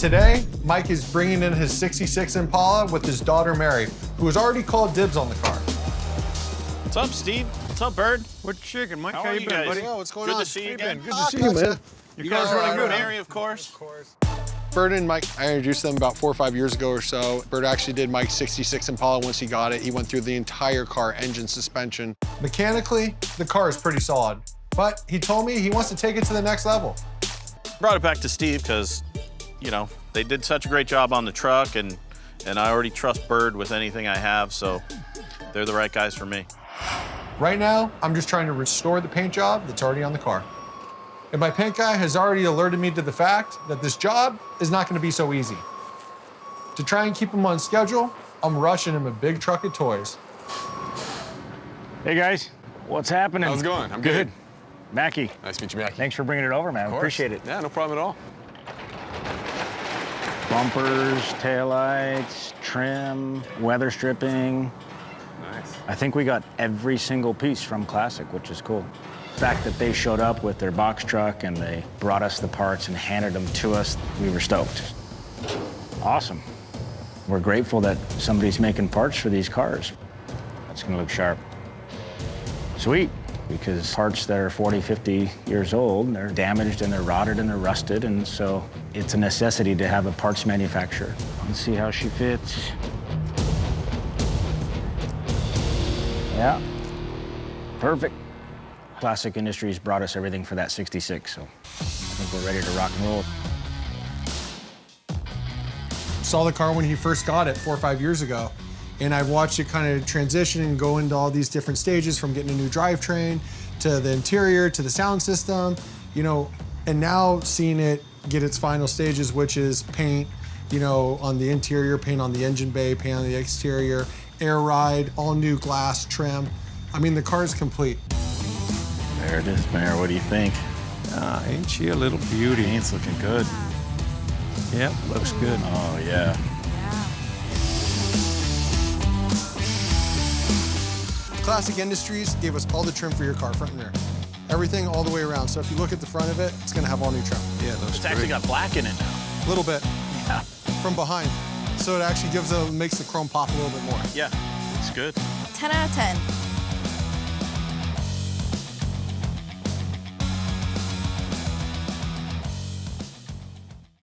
Today, Mike is bringing in his '66 Impala with his daughter, Mary, who has already called dibs on the car. What's up, Steve? What's up, Bird? What chicken, Mike? How are you been, guys? buddy? Oh, what's going Good on? to see you again. Good to see you, man. Your car's guys running are good, around. Mary, of course. Bird and Mike, I introduced them about 4 or 5 years ago or so. Bird actually did Mike's '66 Impala once he got it. He went through the entire car, engine, suspension. Mechanically, the car is pretty solid, but he told me he wants to take it to the next level. Brought it back to Steve because, you know, they did such a great job on the truck, and I already trust Bird with anything I have, so they're the right guys for me. Right now, I'm just trying to restore the paint job that's already on the car. And my paint guy has already alerted me to the fact that this job is not going to be so easy. To try and keep him on schedule, I'm rushing him a big truck of toys. Hey guys, what's happening? How's it going? I'm good. Mackie, Nice to meet you, Mackie. thanks for bringing it over, man. Of course. Appreciate it. Yeah, no problem at all. Bumpers, taillights, trim, weather stripping. Nice. I think we got every single piece from Classic, which is cool. The fact that they showed up with their box truck and they brought us the parts and handed them to us, we were stoked. Awesome. We're grateful that somebody's making parts for these cars. That's gonna look sharp. Sweet, because parts that are 40, 50 years old, they're damaged and they're rotted and they're rusted, and so it's a necessity to have a parts manufacturer. Let's see how she fits. Yeah, perfect. Classic Industries brought us everything for that '66, so I think we're ready to rock and roll. Saw the car when he first got it 4 or 5 years ago, and I've watched it kind of transition and go into all these different stages, from getting a new drivetrain to the interior to the sound system, you know, and now seeing it get its final stages, which is paint, you know, on the interior, paint on the engine bay, paint on the exterior, air ride, all new glass trim. I mean, the car is complete. There it is, Mayor. What do you think? Ain't she a little beauty? Paint's looking good. Yep, looks good. Oh, yeah. Classic Industries gave us all the trim for your car, front and rear. Everything all the way around. So if you look at the front of it, it's gonna have all new trim. Yeah, looks It's actually got black in it now. A little bit Yeah. from behind. So it actually makes the chrome pop a little bit more. Yeah, it's good. 10 out of 10.